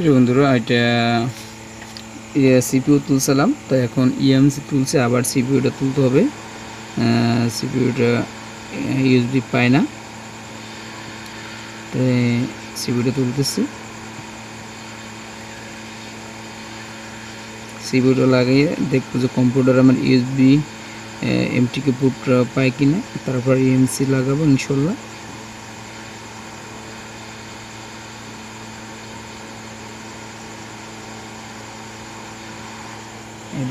প্রিয় বন্ধুরা, এটা সিপিইউ তুলছিলাম, তো এখন ইএমসি তুলছে, আবার সিপিইউটা তুলতে হবে। সিপিইউটা ইউএসবি পায় না, তাই সিপিইউটা তুলতেছি। সিপিইউটা লাগিয়ে দেখবো যে কম্পিউটার আমার ইউএসবি এমটিকে পোর্ট পায় কিনা, তারপর ইএমসি লাগাবো ইনশাল্লাহ।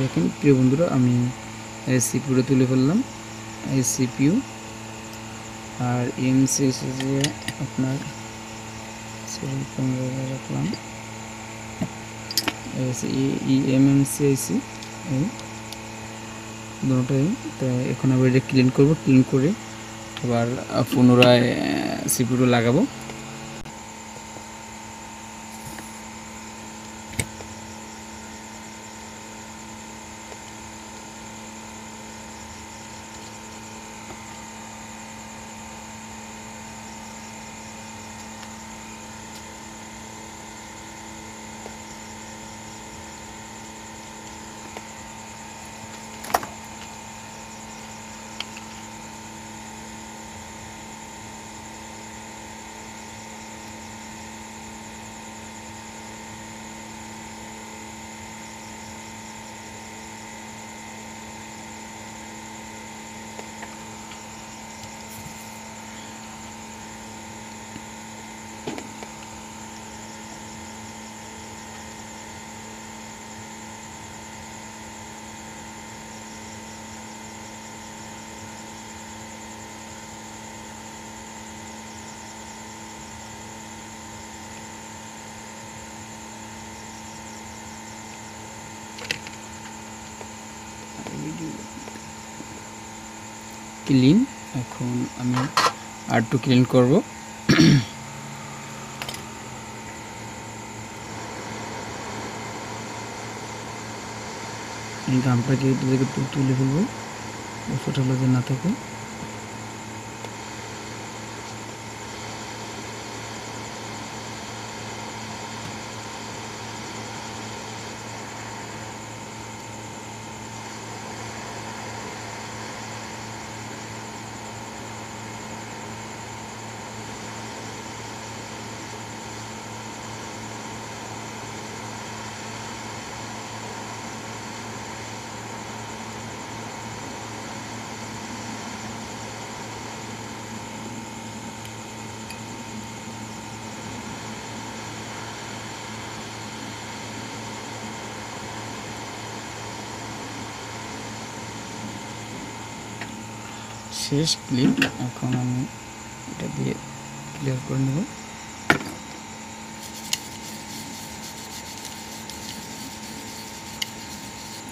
দেখেন প্রিয় বন্ধুরা, আমি সিপিইউটা তুলে ফেললাম। সিপিইউ আর ইএমসি যে আপনার রাখলাম, ইএমএমসি আইসি এই দুটোটাই। তো এখন আবার এটা ক্লিন করবো, ক্লিন করে আবার পুনরায় সিপিইউ লাগাবো। ক্লিন, এখন আমি আর2 ক্লিন করব। এই গামটাকে এটা থেকে তুলে ফেলবো, ছোটো যে না থাকে। শেষ ক্লিন। এখন আমি এটা দিয়ে ক্লিয়ার করে নেব।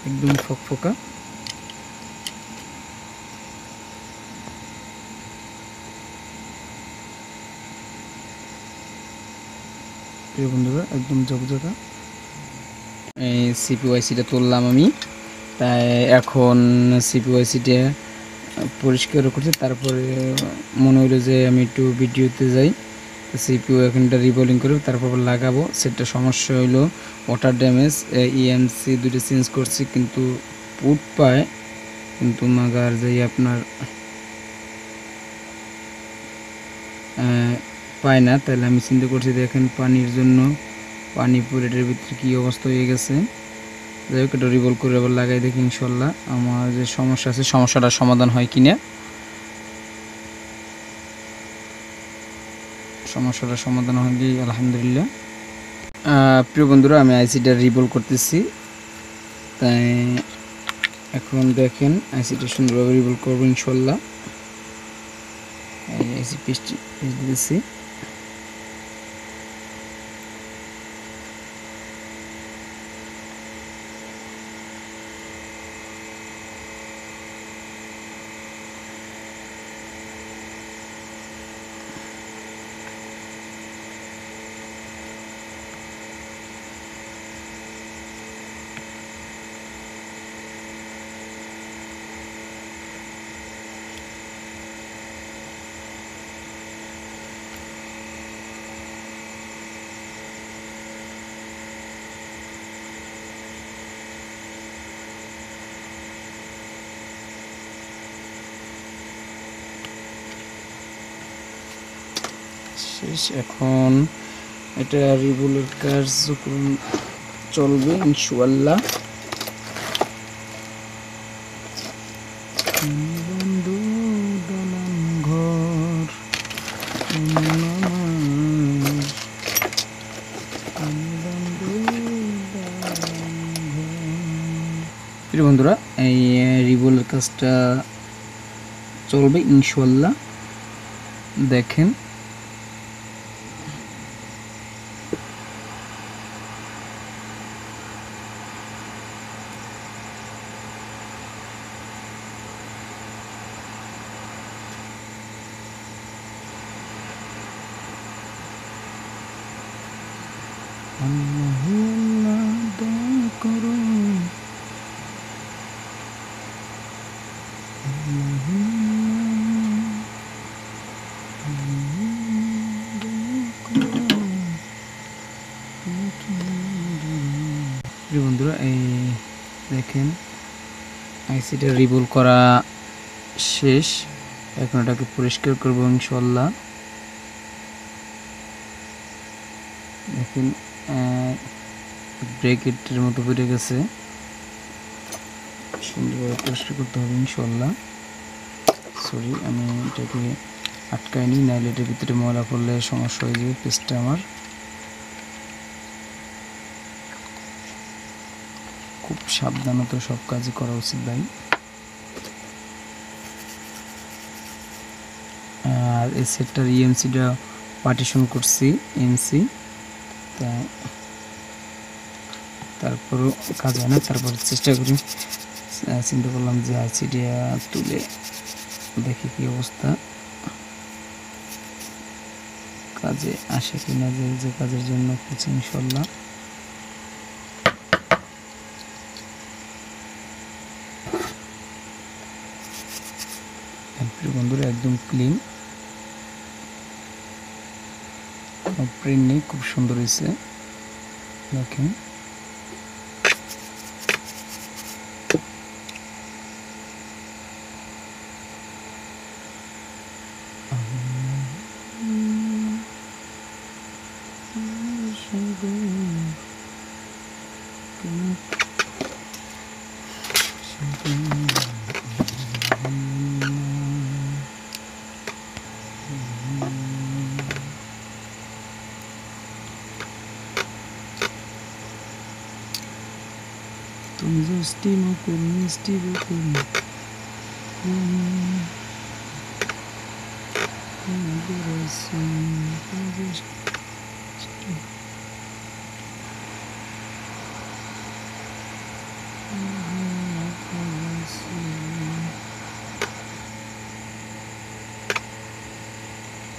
একদম ফকফকা। প্রিয় বন্ধুরা, একদম ঝকঝকা। এই সিপিইউটা তুললাম আমি, তাই এখন সিপিইউটা পরিষ্কার করছি। তারপরে মনে হলো যে আমি একটু ভিডিওতে যাই, সিপিইউ এখন এটা রিবোলিং করে তারপর লাগাবো। সেটা সমস্যা হইলো ওয়াটার ড্যামেজ। ইএমসি দুটো চেঞ্জ করছি, কিন্তু পুট পায়, কিন্তু মাগার যাই আপনার পায় না। তাহলে আমি চিন্তা করছি, দেখেন পানির জন্য পানি পুরেটের ভিতরে কী অবস্থা হয়ে গেছে। যাই হোক, এটা রিভলভ করে আবার লাগাই দেখি ইনশাল্লাহ আমার যে সমস্যা আছে সমস্যাটার সমাধান হয় কিনা। সমস্যাটার সমাধান হলে আলহামদুলিল্লাহ। প্রিয় বন্ধুরা, আমি আইসিটা রিভলভ করতেছি। তাই এখন দেখেন আইসিটা সুন্দরভাবে রিভলভ করবো ইনশাল্লাহ। আইসি পিসটি দিতেছি। শেষ। এখন এটা রিবুলের কাজ চলবে ইনশাআল্লাহ। বন্ধু দালান ঘর প্রিয় বন্ধুরা, এই রিবুলের কাজটা চলবে ইনশাআল্লাহ। দেখেন আল্লাহ আল্লাহ দয়া করো, বন্ধুরা এই দেখেন আইসিটা রিবুল করা শেষ। এখন এটাকে পরিষ্কার করবো ইনশাআল্লাহ। দেখেন ব্রেকেটের মতো পড়ে গেছে, সুন্দরভাবে পরিষ্কার করতে হবে ইনশাআল্লাহ। সরি, আমি এটাকে আটকাইনি, নাইলে এটার ভিতরে ময়লা পড়লে সমস্যা হয়ে যাবে পেস্টটা আমার। খুব সাবধানত সব কাজই করা উচিত ভাই। আর এই সেটটার ইএমসিটা পার্টিশন করছি এমসি, তারপরও কাজ হয় না। তারপর চেষ্টা করি, চিন্তা করলাম যে আইসিডিয়া তুলে দেখি কি অবস্থা, কাজে আসে কিনা, যে কাজের জন্য করছি ইনশাআল্লাহ। বন্ধুরা একদম ক্লিন, প্রিন্ট নেই, খুব সুন্দর হয়েছে দেখেন। তুমি মিষ্টি মুকুল মিষ্টি বকুল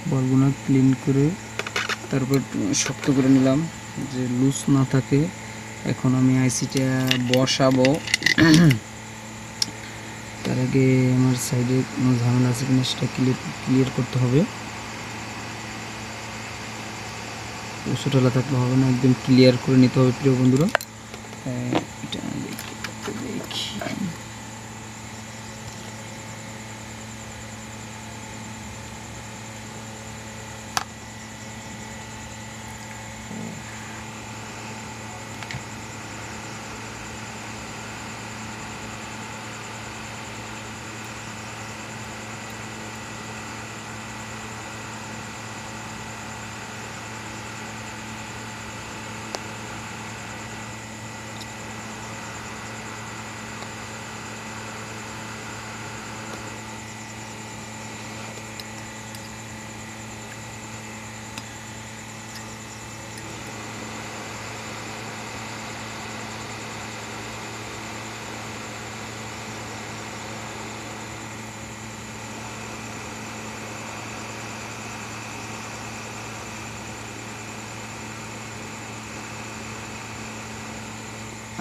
বলগুলো ক্লিন করে তারপর শক্ত করে নিলাম যে লুজ না থাকে। এখন আমি আইসিটা বসাবো, তার আগে আমার সাইডে কোনো ঝামেলা আছে কিনা সেটা ক্লিয়ার করতে হবে। ওষুধলা থাকলে হবে না, একদম ক্লিয়ার করে নিতে হবে প্রিয় বন্ধুরা। এটা দেখি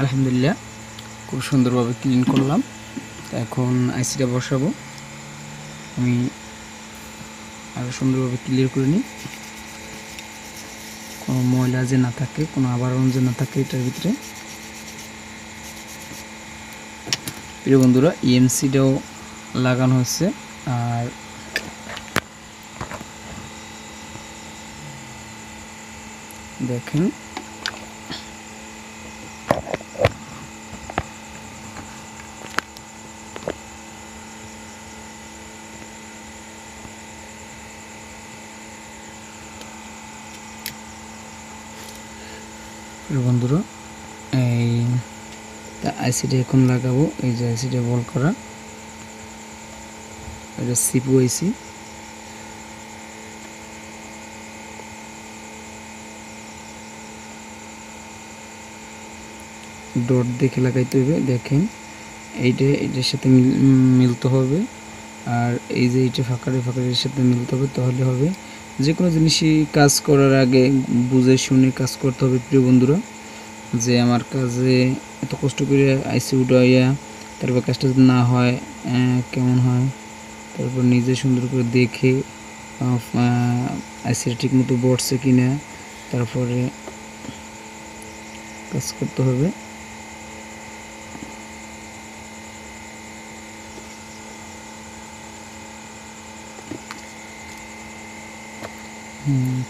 আলহামদুলিল্লাহ খুব সুন্দরভাবে ক্লিন করলাম। এখন আইসিটা বসাবো, আমি আরও সুন্দরভাবে ক্লিয়ার করে নিই, কোনো ময়লা যে না থাকে, কোনো আবরণ যে না থাকে এটার ভিতরে। প্রিয় বন্ধুরা ইএমসিটাও লাগানো হচ্ছে, আর দেখেন বন্ধুরা, এই আইসিটা এখন লাগাবো। এই যে আইসিটা বল করা, এটা সিপিইউ আইসি। ডট দেখে লাগাইতে হবে। দেখেন এটার সাথে মিলতে হবে, আর এই যে এটা ফাঁকারের সাথে মিলতে হবে, তাহলে হবে। যে কোনো জিনিসই কাজ করার আগে বুঝে শুনে কাজ করতে হবে প্রিয় বন্ধুরা। যে আমার কাজে এত কষ্ট করে আইসি উঠাইয়া তারপর কাজটা যদি না হয় কেমন হয়, তারপর নিজে সুন্দর করে দেখে আইসিটা ঠিক মতো বসছে কিনা তারপরে কাজ করতে হবে।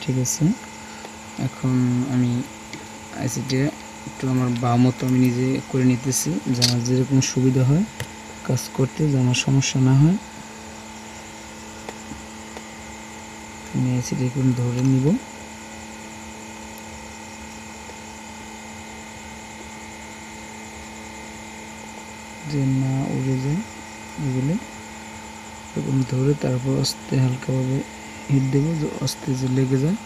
ঠিক আছে, এখন আমি আইসিটা একটু আমার মতো আমি নিজে করে নিতেছি, যে আমার যেরকম সুবিধা হয় কাজ করতে, যে আমার সমস্যা না হয়। আমি আইসিটা এখন ধরে নিব। যে না উড়ে যায় এগুলো, এরকম ধরে তারপর আস্তে হালকাভাবে হিট দেবো, যে আস্তে যে লেগে যায়।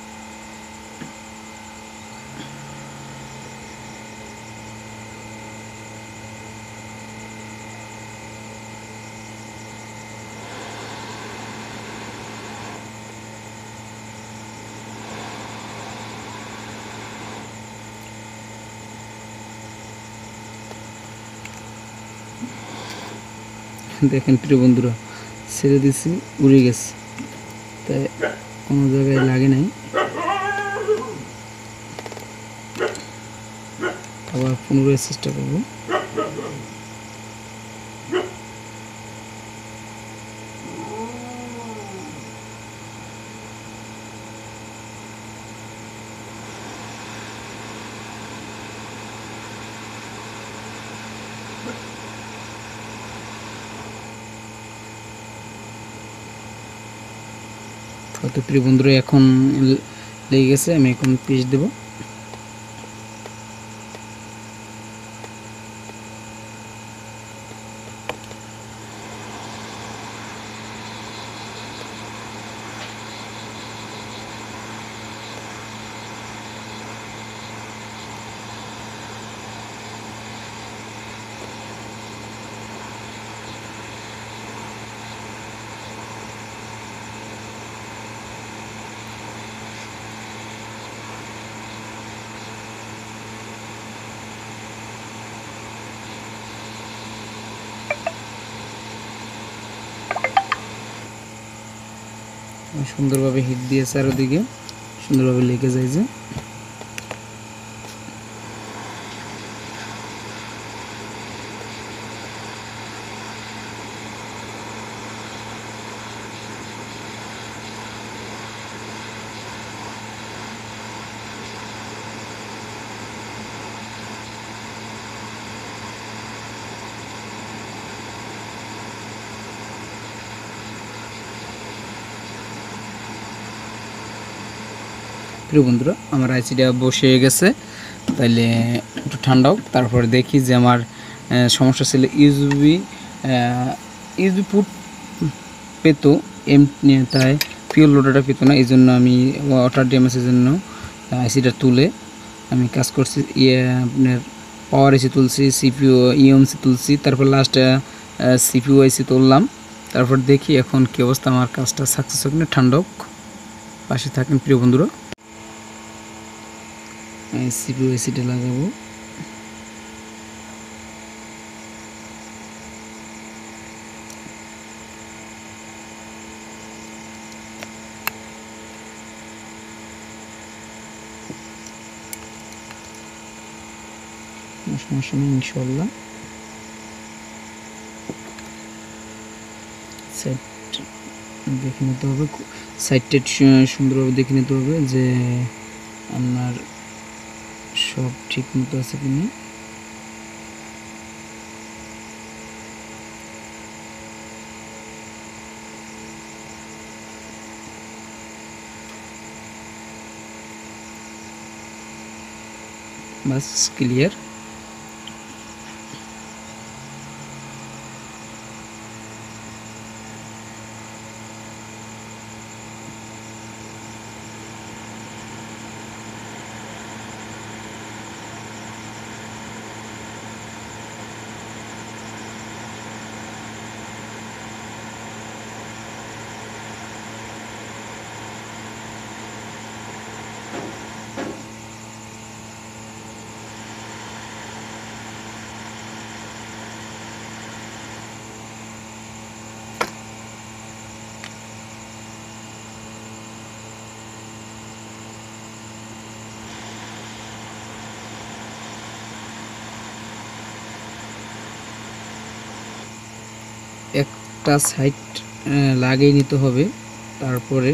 দেখেন প্রিয় বন্ধুরা, ছেড়ে দিছি, উড়ে গেছে, তাই কোনো জায়গায় লাগে নাই। আবার পুনরায় চেষ্টা করব। হয়তো প্রিয় বন্ধুরা এখন লেগে গেছে, আমি এখন পিস দেব। সুন্দরভাবে হিট দিয়েছে, চারদিকে সুন্দরভাবে লেগে যায়। যে প্রিয় বন্ধুরা, আমার আইসিটা বসে গেছে, তাইলে একটু ঠান্ডা হোক, তারপরে দেখি যে আমার সমস্যা ছিল ইউএসবি পুট পেতো তাই পিওর লোডারটা পেতো না। এই জন্য আমি ওয়াটার ড্যামেজের জন্য আইসিটা তুলে আমি কাজ করছি। আপনার পাওয়ার আইসি তুলছি, সিপিইউ ইএমসি তুলছি, তারপর লাস্ট সিপিইউ আইসি তুললাম। তারপর দেখি এখন কী অবস্থা, আমার কাজটা সাকসেস হোক না। ঠান্ডা হোক, পাশে থাকেন প্রিয় বন্ধুরা। সিপিইউ আইসিটা লাগাবো। সমস্যা নেই ইনশাল্লাহ। সাইড দেখে নিতে হবে, সাইডটা সুন্দরভাবে দেখে নিতে হবে যে আপনার সব ঠিক মতো আছে কিনা। বাস ক্লিয়ার। একটা সাইড লাগিয়ে নিতে হবে, তারপরে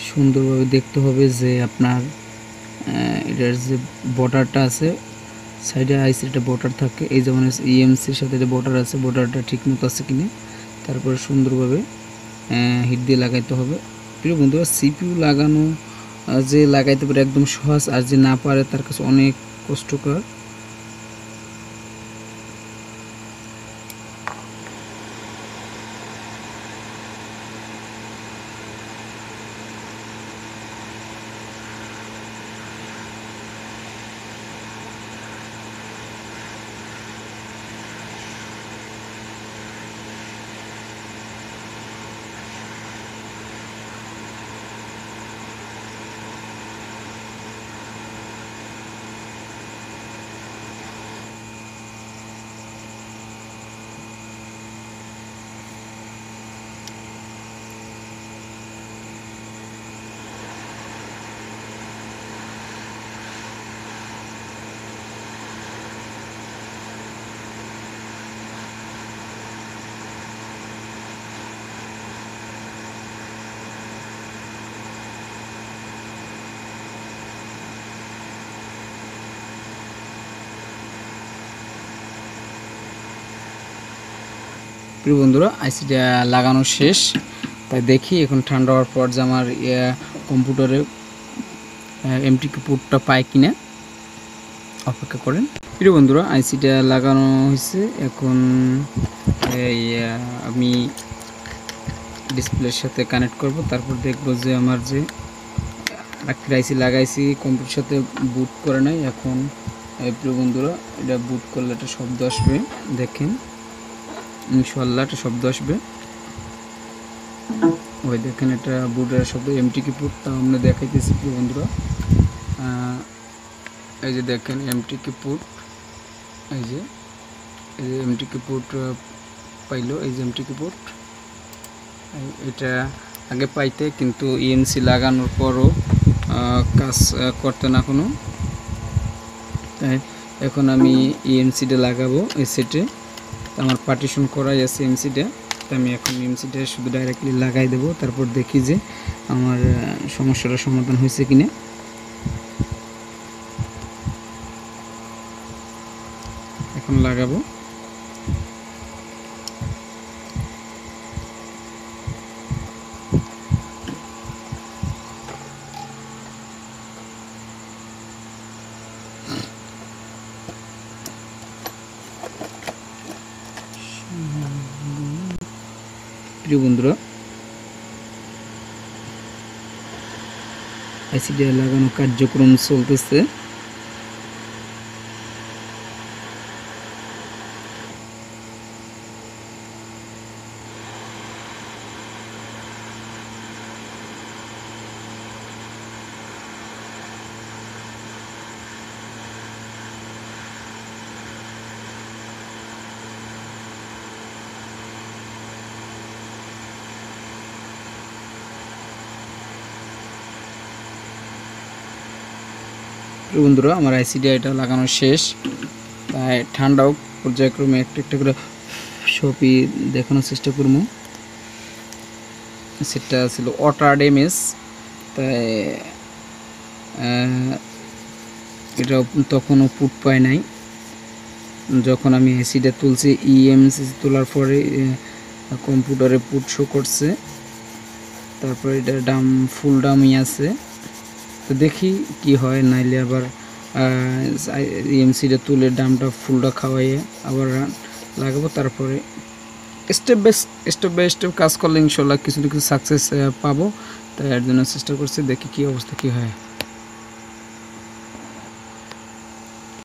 সুন্দরভাবে দেখতে হবে যে আপনার এটার যে বর্ডারটা আছে সাইডে আইসিটা বর্ডার থাকে, এই যেমন ইএমসির সাথে যে বর্ডার আছে বর্ডারটা ঠিক মতো আছে কিনা, তারপরে সুন্দরভাবে হিট দিয়ে লাগাইতে হবে। প্রিয় বন্ধুরা, সিপিইউ লাগানো যে লাগাইতে পারে একদম সহজ, আর যে না পারে তার কাছে অনেক কষ্টকর। প্রিয় বন্ধুরা, আইসিটা লাগানো শেষ, তাই দেখি এখন ঠান্ডা হওয়ার পর যে আমার কম্পিউটারে এমটিকিউ পোর্টটা পায় কিনা, অপেক্ষা করেন। প্রিয় বন্ধুরা, আইসিটা লাগানো হয়েছে, এখন আমি ডিসপ্লের সাথে কানেক্ট করব, তারপর দেখব যে আমার যে একটা আইসি লাগাইছি কম্পিউটার সাথে বুট করে নাই। এখন প্রিয় বন্ধুরা, এটা বুট করলে একটা শব্দ আসবে, দেখেন ইনশাআল্লাহ একটা শব্দ আসবে। ওই দেখেন এটা বুটের শব্দ, এমটিকিউ পোর্ট, তা আমরা দেখাইতেছি প্রিয় বন্ধুরা। এই যে দেখেন এমটিকিউ পোর্ট, এই যে এমটিকিউ পোর্ট পাইলো, এই যে এমটিকিউ পোর্ট। এটা আগে পাইতে কিন্তু ইএমসি লাগানোর পরও কাজ করতে না কোনো, তাই এখন আমি ইএমসিটা লাগাবো এই সেটে। আমার পার্টিশন করাই আছে এমসিটা, তাই আমি এখন এমসিটা শুধু ডাইরেক্টলি লাগাই দেবো, তারপর দেখি যে আমার সমস্যাটার সমাধান হয়েছে কিনা। এখন লাগাবো। প্রিয় বন্ধুরা, আইসিডি লাগানো কার্যক্রম চলতেছে। বন্ধুরা, আমার আইসিডি এটা লাগানো শেষ, তাই ঠান্ডাও পর্যায়ক্রমে একটা একটা করে সবই দেখানোর চেষ্টা করবো। সেটা ছিল অটার এমএস, তাই এটা তখনও পুট পায় নাই। যখন আমি এসিটা তুলছি, ইএমসিসি তোলার পরে কম্পিউটারে পুট শো করছে। তারপরে এটা দাম ফুল দামই আছে, তো দেখি কি হয়, নাইলে আবার ইএমসিটা তুলে দামটা ফুলটা খাওয়াইয়ে আবার লাগাবো। তারপরে স্টেপ বাই স্টেপ কাজ করলে ইনশাল্লাহ কিছু না কিছু সাকসেস পাবো। তাই এর জন্য চেষ্টা করছি, দেখি কী অবস্থা কী হয়।